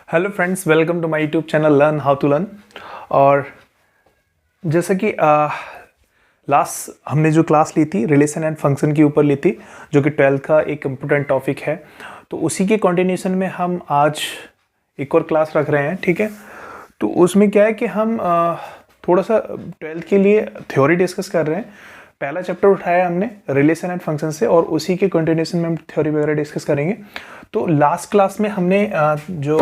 Hello friends, welcome to my YouTube channel learn how to learn. और जैसे कि last हमने जो क्लास ली थी रिलेशन एंड फंक्शन के ऊपर ली थी, जो कि 12th का एक इम्पोर्टेंट टॉपिक है। तो उसी के कंटिन्यूशन में हम आज एक और क्लास रख रहे हैं, ठीक है। तो उसमें क्या है कि हम थोड़ा सा 12th के लिए थ्योरी डिस्कस कर रहे हैं। पहला चैप्टर उठाया हमने रिलेशन एंड फंक्शन से, और उसी के कंटिन्यूशन में हम थ्योरी वगैरह डिस्कस करेंगे। तो लास्ट क्लास में हमने जो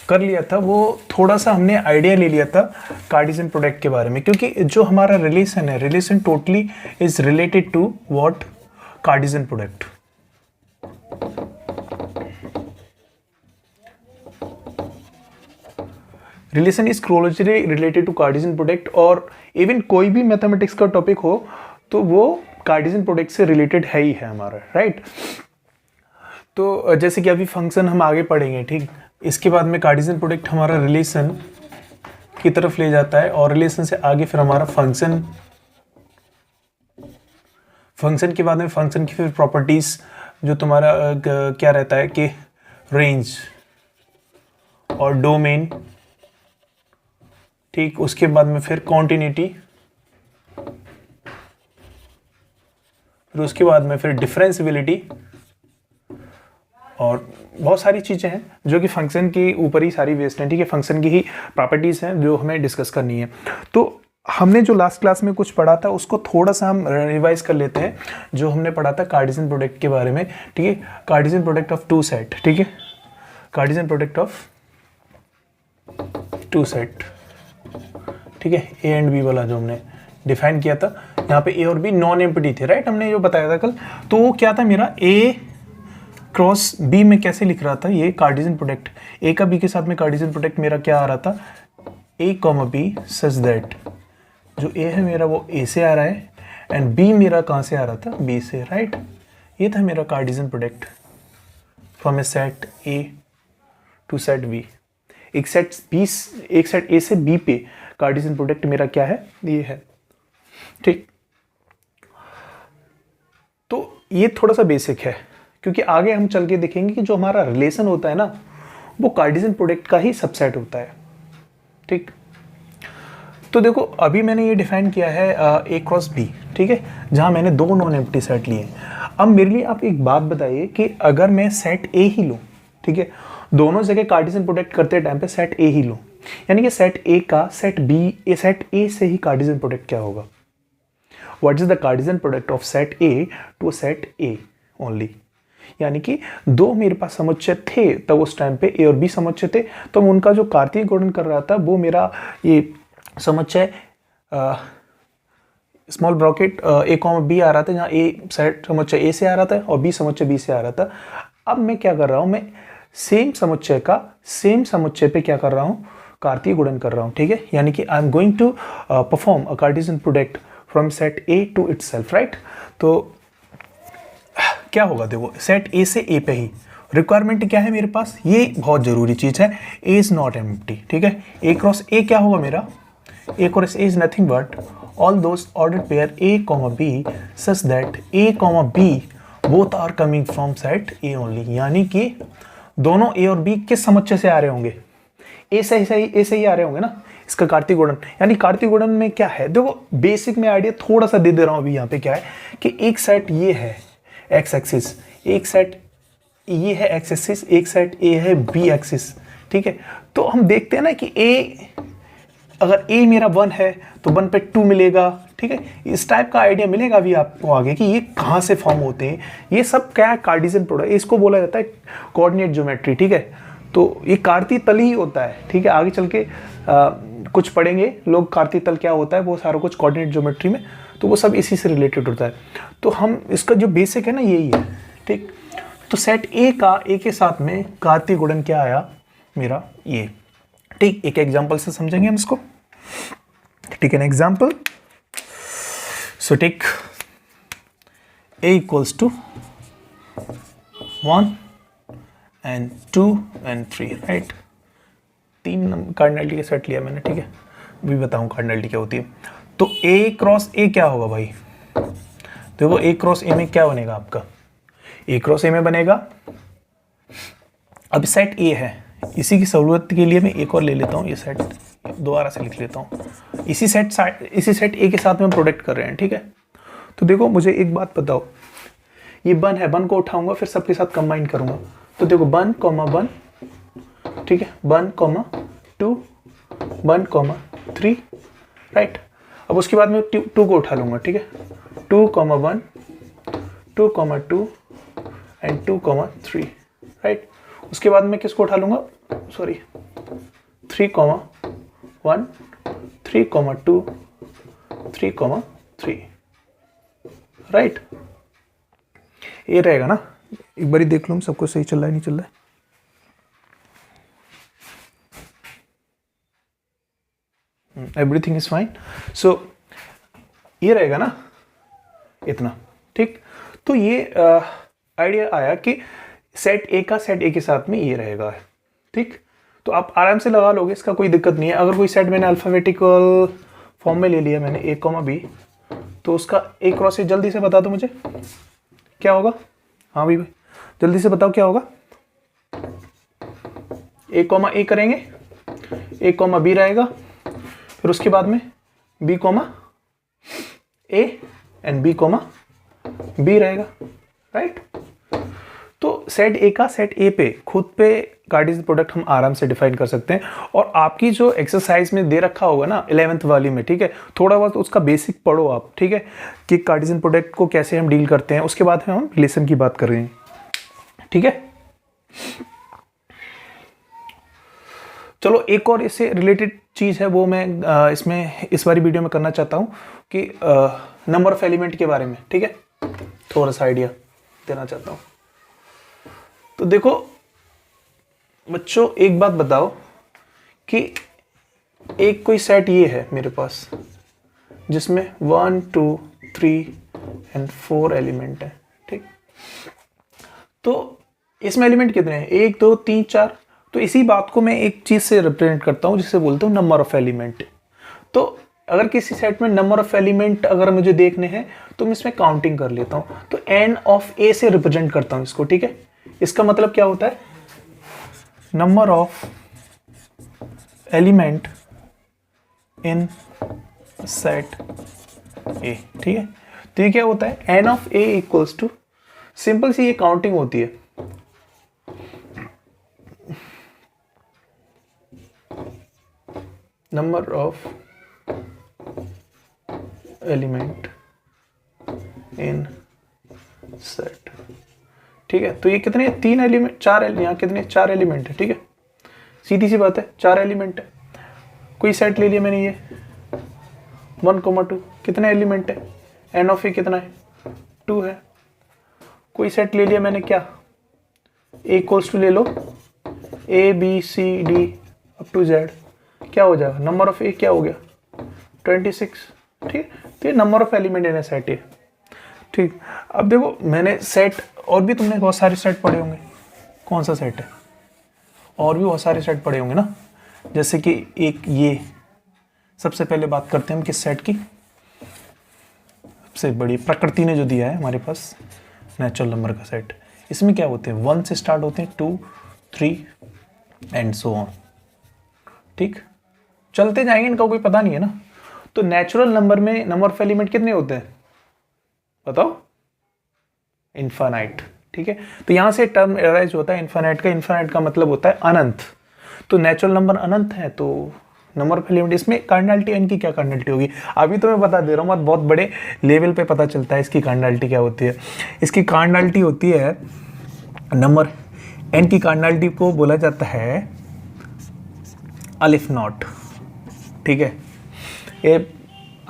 कर लिया था वो थोड़ा सा हमने आइडिया ले लिया था कार्टेशियन प्रोडक्ट के बारे में, क्योंकि जो हमारा रिलेशन है, relation totally is related to what, Cartesian product. Relation is closely related to Cartesian product, और इवन कोई भी मैथमेटिक्स का टॉपिक हो तो वो कार्टेशियन प्रोडक्ट से रिलेटेड है ही है हमारा, राइट। तो जैसे कि अभी फंक्शन हम आगे पढ़ेंगे, ठीक। इसके बाद में कार्टेशियन प्रोडक्ट हमारा रिलेशन की तरफ ले जाता है, और रिलेशन से आगे फिर हमारा फंक्शन, फंक्शन के बाद में फंक्शन की फिर प्रॉपर्टीज, जो तुम्हारा क्या रहता है कि रेंज और डोमेन, ठीक। उसके बाद में फिर कॉन्टिन्यूटी, फिर उसके बाद में फिर डिफरेंशियबिलिटी, और बहुत सारी चीज़ें हैं जो कि फंक्शन के ऊपर ही सारी बेस्ड हैं, ठीक है। फंक्शन की ही प्रॉपर्टीज़ हैं जो हमें डिस्कस करनी है। तो हमने जो लास्ट क्लास में कुछ पढ़ा था उसको थोड़ा सा हम रिवाइज कर लेते हैं। जो हमने पढ़ा था कार्टेशियन प्रोडक्ट के बारे में, ठीक है। Cartesian product of two set, ठीक है। Cartesian product of two set, ठीक है। ए एंड बी वाला जो हमने डिफाइन किया था, यहाँ पे ए और बी नॉन एम्प्टी थे, राइट। हमने जो बताया था कल, तो वो क्या था मेरा ए क्रॉस बी में कैसे लिख रहा था, ये कार्टेशियन प्रोडक्ट ए का बी के साथ में कार्टेशियन प्रोडक्ट मेरा क्या आ रहा था, ए कॉमा बी सच दैट जो ए है मेरा वो ए से आ रहा है, एंड बी मेरा कहाँ से आ रहा था, बी से, राइट। ये था मेरा Cartesian product from A set A to set B. एक सेट ए से बी पे कार्टेशियन प्रोडक्ट मेरा क्या है, ये है, ठीक। तो ये थोड़ा सा बेसिक है, क्योंकि आगे हम चल के देखेंगे कि जो हमारा रिलेशन होता है ना, वो कार्टेशियन प्रोडक्ट का ही सबसेट होता है, ठीक। तो देखो अभी मैंने ये डिफाइन किया है ए क्रॉस बी, ठीक है, जहां मैंने दो नॉन एम्प्टी सेट लिए। अब मेरे लिए आप एक बात बताइए कि अगर मैं सेट ए ही लूँ, ठीक है, दोनों जगह कार्टेशियन प्रोडक्ट करते टाइम पे सेट ए ही लूँ, यानी कि सेट ए का सेट बी, सेट ए से ही कार्टेशियन प्रोडक्ट क्या होगा, what is the Cartesian product of set A to set A only. यानी कि दो मेरे पास समुच्चय थे तब उस टाइम पे, ए और बी समुच्चय थे, तो उनका जो कार्तीय गुणन कर रहा था वो मेरा ये समुच्चय स्मॉल ब्रैकेट ए कॉमा बी आ रहा था, जहाँ ए सेट समुच्चय ए से आ रहा था और बी समुच्चय बी से आ रहा था। अब मैं क्या कर रहा हूँ, मैं सेम समुच्चय का सेम समुच्चय पे क्या कर रहा हूँ, कार्तीय गुणन कर रहा हूँ, ठीक है। यानी कि I am going to perform a Cartesian product from set A to itself, right. तो क्या होगा, देखो सेट ए से ए पे ही रिक्वायरमेंट क्या है मेरे पास, ये बहुत जरूरी चीज है, ए इज नॉट एम्प्टी, ठीक है। ए क्रॉस ए क्या होगा मेरा, A cross A is nothing but all those ordered pair A comma B such that A comma B both are coming from set A only. यानी कि दोनों ए और बी किस समुच्चय से आ रहे होंगे, ए से ही आ रहे होंगे ना, इसका कार्तीय गुणन। यानी कार्तीय गुणन में क्या है, देखो बेसिक में आइडिया थोड़ा सा दे रहा हूं अभी। यहाँ पे क्या है कि एक सेट ये है एक्स एक्सिस, एक सेट ये है एक्स एक्सिस, एक सेट ए है बी एक्सिस, ठीक है। तो हम देखते हैं ना कि ए, अगर ए मेरा 1 है तो 1 पे 2 मिलेगा, ठीक है। इस टाइप का आइडिया मिलेगा अभी आपको आगे कि ये कहाँ से फॉर्म होते हैं। ये सब क्या है, कार्टेशियन प्रोडक्ट, इसको बोला जाता है कोऑर्डिनेट ज्योमेट्री, ठीक है। तो ये कार्तीय तल ही होता है, ठीक है। आगे चल के कुछ पढ़ेंगे लोग कार्तीय तल क्या होता है, वो सारा कुछ कोऑर्डिनेट ज्योमेट्री में, तो वो सब इसी से रिलेटेड होता है। तो हम इसका जो बेसिक है ना यही है, ठीक। तो सेट ए का ए के साथ में कार्तीय गुणन क्या आया मेरा, ये, ठीक। एक एग्जांपल से समझेंगे हम इसको, ठीक है। An example, so take A equals to 1 and 2 and 3, right. 3 cardinality का सेट लिया मैंने, ठीक है। अभी बताऊं कार्डिनलिटी क्या होती है। तो ए क्रॉस ए क्या होगा भाई, देखो ए क्रॉस ए में क्या बनेगा आपका, ए क्रॉस ए में बनेगा, अब सेट ए है, इसी की सहूलियत के लिए मैं एक और ले लेता हूँ, ये सेट दोबारा से लिख लेता हूँ। इसी सेट ए के साथ में प्रोडक्ट कर रहे हैं, ठीक है। तो देखो मुझे एक बात बताओ, ये 1 है, 1 को उठाऊंगा फिर सबके साथ कंबाइन करूंगा, तो देखो 1, 1, ठीक है, 1, 2, 1, 3, राइट। अब उसके बाद में 2 को उठा लूंगा, ठीक है, 2, 1, 2, 2 एंड 2, 3, राइट। उसके बाद में किसको उठा लूंगा, सॉरी 3, 1, 3, 2, 3, 3, राइट। ये रहेगा ना, एक बारी देख लो सब कुछ सही चल रहा है नहीं चल रहा है। Everything is fine. सो ये रहेगा ना इतना, ठीक। तो ये आइडिया आया कि सेट ए का सेट ए के साथ में ये रहेगा, ठीक। तो आप आराम से लगा लोगे, इसका कोई दिक्कत नहीं है। अगर कोई सेट मैंने अल्फाबेटिकल फॉर्म में ले लिया मैंने ए कॉमा बी, तो उसका ए क्रॉस ए जल्दी से बता दो मुझे क्या होगा। हाँ भाई जल्दी से बताओ क्या होगा। ए कॉमा ए करेंगे, ए कॉमा बी रहेगा, फिर उसके बाद में B comma A and B comma B रहेगा, राइट। तो सेट ए का सेट ए पे खुद पे कार्टेशियन प्रोडक्ट हम आराम से डिफाइन कर सकते हैं। और आपकी जो एक्सरसाइज में दे रखा होगा ना 11th वाली में, ठीक है, थोड़ा बहुत उसका बेसिक पढ़ो आप, ठीक है, कि कार्टेशियन प्रोडक्ट को कैसे हम डील करते हैं। उसके बाद हम रिलेशन की बात कर रहे हैं, ठीक है। चलो एक और इससे रिलेटेड चीज है वो मैं इसमें इस वाली वीडियो में करना चाहता हूं कि नंबर ऑफ एलिमेंट के बारे में, ठीक है, थोड़ा सा आइडिया देना चाहता हूं। तो देखो बच्चों एक बात बताओ कि एक कोई सेट ये है मेरे पास जिसमें 1, 2, 3 एंड 4 एलिमेंट है, ठीक। तो इसमें एलिमेंट कितने हैं, 1, 2, 3, 4। तो इसी बात को मैं एक चीज से रिप्रेजेंट करता हूं जिसे बोलता हूं नंबर ऑफ एलिमेंट। तो अगर किसी सेट में नंबर ऑफ एलिमेंट अगर मुझे देखने हैं तो मैं इसमें काउंटिंग कर लेता हूं, तो n ऑफ a से रिप्रेजेंट करता हूं इसको, ठीक है। इसका मतलब क्या होता है, number of element in set A, ठीक है। तो ये क्या होता है, n of a equals to, simple सी ये काउंटिंग होती है, number of element in set, ठीक है। तो ये कितने, 3 एलिमेंट, 4 यहाँ कितने, 4 एलिमेंट है, ठीक है, सीधी सी बात है, 4 एलिमेंट है। कोई सेट ले लिया मैंने ये 1, 2, कितने एलिमेंट है, एन ऑफ ए कितना है, 2 है। कोई सेट ले लिया मैंने क्या, ए इक्वल्स टू ले लो A B C D up to Z, क्या हो जाएगा, नंबर ऑफ ए क्या हो गया 26, ठीक। तो ये number of element in A set है, ठीक। अब देखो मैंने सेट, और भी तुमने बहुत सारे सेट पढ़े होंगे, कौन सा सेट है, और भी बहुत सारे सेट पढ़े होंगे ना। जैसे कि एक ये, सबसे पहले बात करते हैं हम किस सेट की, सबसे बड़ी प्रकृति ने जो दिया है हमारे पास नेचुरल नंबर का सेट। इसमें क्या होते हैं, 1 से स्टार्ट होते हैं, 2, 3 एंड सो ऑन, ठीक, चलते जाएंगे, इनका कोई पता नहीं है ना। तो नेचुरल नंबर में नंबर ऑफ एलिमेंट कितने होते हैं बताओ, इनफाइनाइट, ठीक है। तो यहां से टर्म एराइज होता है इनफाइनाइट का, इनफाइनाइट का मतलब होता है अनंत। तो नेचुरल नंबर अनंत है, तो नंबर ऑफ एलिमेंट, इसमें कार्डिनलिटी n की क्या कार्डिनलिटी होगी, अभी तो मैं बता दे रहा हूँ, बहुत बड़े लेवल पे पता चलता है इसकी कार्डिनलिटी क्या होती है। इसकी कार्डिनलिटी होती है, नंबर n की कार्डिनलिटी को बोला जाता है अलिफ नॉट, ठीक है। ये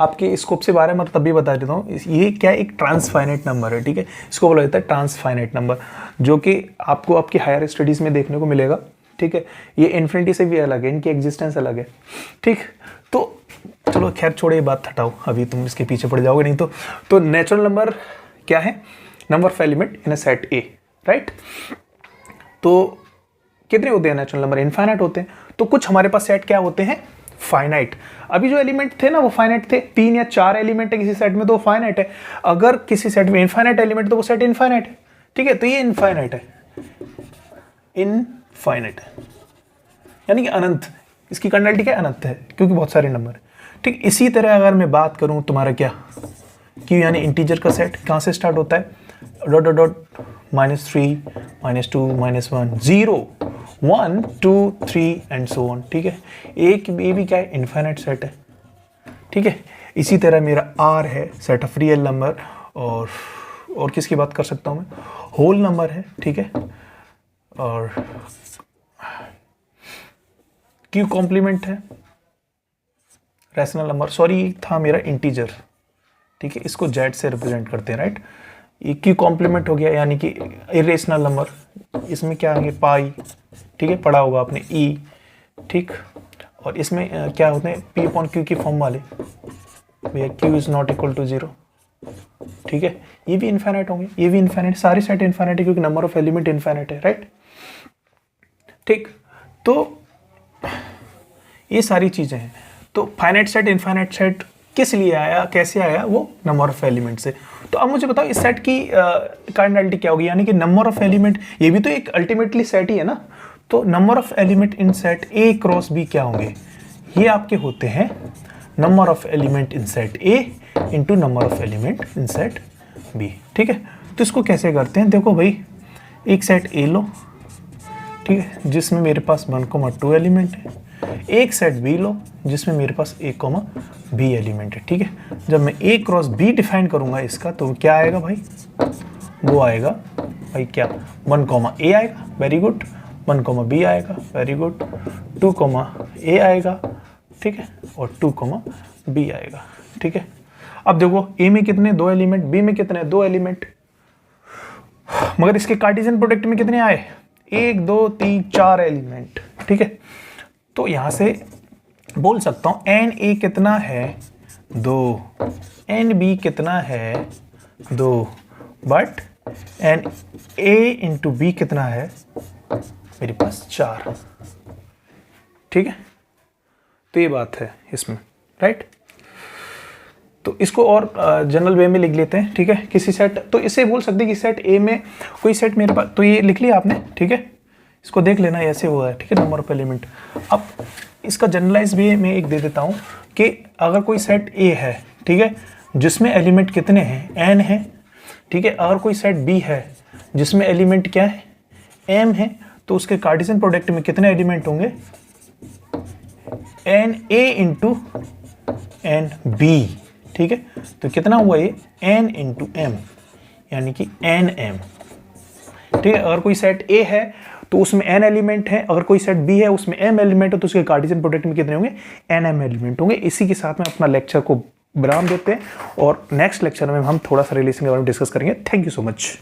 आपके स्कोप से बारे में तभी बता देता हूँ, ये क्या एक ट्रांसफाइनाइट नंबर है, ठीक है। इसको बोला जाता है ट्रांसफाइनाइट नंबर, जो कि आपको आपकी हायर स्टडीज़ में देखने को मिलेगा, ठीक है। ये इन्फिनिटी से भी अलग है, इनकी एग्जिस्टेंस अलग है, ठीक। तो चलो खैर छोड़े, ये बात हटाओ, अभी तुम इसके पीछे पड़ जाओगे नहीं तो नेचुरल नंबर क्या है, number of element in a set A, right. तो कितने होते हैं नेचुरल नंबर, इनफाइनाइट होते हैं। तो कुछ हमारे पास सेट क्या होते हैं, फाइनाइट। अभी जो एलिमेंट थे ना वो फाइनाइट थे, 3 या 4 एलिमेंट है किसी सेट में तो वो फाइनाइट है। अगर किसी सेट में इनफाइनाइट एलिमेंट तो वो सेट इनफाइनाइट है, ठीक है। तो ये इनफाइनाइट है, इनफाइनाइट है, यानी कि अनंत, इसकी कर्नैलिटी क्या अनंत है क्योंकि बहुत सारे नंबर है। ठीक, इसी तरह अगर मैं बात करूं तुम्हारा क्या क्यू यानी इंटीजर का सेट कहाँ से स्टार्ट होता है, dot dot dot -3 -2 -1 0 1 2 3 and so on. ठीक है, एक ये भी क्या है इनफाइनाइट सेट है। ठीक है, इसी तरह मेरा आर है सेट ऑफ रियल नंबर, और किसकी बात कर सकता हूँ मैं, होल नंबर है। ठीक है, और क्यू कॉम्प्लीमेंट है रैशनल नंबर, सॉरी था मेरा इंटीजर। ठीक है, इसको जेड से रिप्रेजेंट करते हैं, राइट। ये क्यू कॉम्प्लीमेंट हो गया यानी कि इरेशनल नंबर, इसमें क्या आएंगे पाई। ठीक है, पढ़ा होगा आपने ई। ठीक, और इसमें क्या होते हैं पी अपॉन क्यू की फॉर्म वाले, भैया Q is not equal to 0। ठीक है, ये भी इनफाइनाइट होंगे, ये भी इनफाइनाइट, सारे सेट इनफाइनाइट है क्योंकि नंबर ऑफ एलिमेंट इनफाइनाइट है, राइट। ठीक, तो ये सारी चीजें हैं। तो फाइनाइट सेट इनफाइनाइट सेट किस लिए आया, कैसे आया, वो नंबर ऑफ एलिमेंट से। तो अब मुझे बताओ इस सेट की कार्डिनलिटी क्या होगी, यानी कि नंबर ऑफ एलिमेंट, ये भी तो एक अल्टीमेटली सेट ही है ना। तो number of element in set A cross B क्या होंगे, ये आपके होते हैं number of element in set A into number of element in set B. ठीक है, तो इसको कैसे करते हैं, देखो भाई एक सेट ए लो, ठीक है, जिसमें मेरे पास 1,2 एलिमेंट है, एक सेट बी लो जिसमें मेरे पास a, b एलिमेंट है। ठीक है, जब मैं a क्रॉस b डिफाइन करूंगा इसका तो क्या आएगा भाई, वो आएगा भाई क्या 1, a आएगा, वेरी गुड, 1, b आएगा, वेरी गुड, 2, a आएगा, ठीक है, और 2, b आएगा। ठीक है, अब देखो a में कितने 2 एलिमेंट, b में कितने 2 एलिमेंट, मगर इसके कार्टेशियन प्रोडक्ट में कितने आए 1 2 3 4 एलिमेंट। ठीक है, तो यहां से बोल सकता हूं एन ए कितना है 2, एन बी कितना है 2, but N A into B कितना है मेरे पास 4। ठीक है, तो ये बात है इसमें, राइट। तो इसको और जनरल वे में लिख लेते हैं। ठीक है, किसी सेट, तो इसे बोल सकते हैं कि सेट ए में कोई सेट मेरे पास, तो ये लिख लिया आपने। ठीक है, इसको देख लेना ऐसे हुआ है। ठीक है, नंबर ऑफ एलिमेंट। अब इसका जनरलाइज भी मैं एक दे देता हूं कि अगर कोई सेट ए है, ठीक है, जिसमें एलिमेंट कितने हैं एन है, ठीक है, अगर कोई सेट बी है जिसमें एलिमेंट क्या है एम है, तो उसके कार्टेशियन प्रोडक्ट में कितने एलिमेंट होंगे N A into N B. ठीक है, तो कितना हुआ ये एन इंटू एम, यानी कि एन एम। ठीक है, अगर कोई सेट ए है तो उसमें n एलिमेंट है, अगर कोई सेट B है उसमें m एलिमेंट है, तो उसके कार्टेशियन प्रोडक्ट में कितने होंगे nm एलिमेंट होंगे। इसी के साथ में अपना लेक्चर को विराम देते हैं और नेक्स्ट लेक्चर में हम थोड़ा सा रिलेशन के बारे में डिस्कस करेंगे। Thank you so much.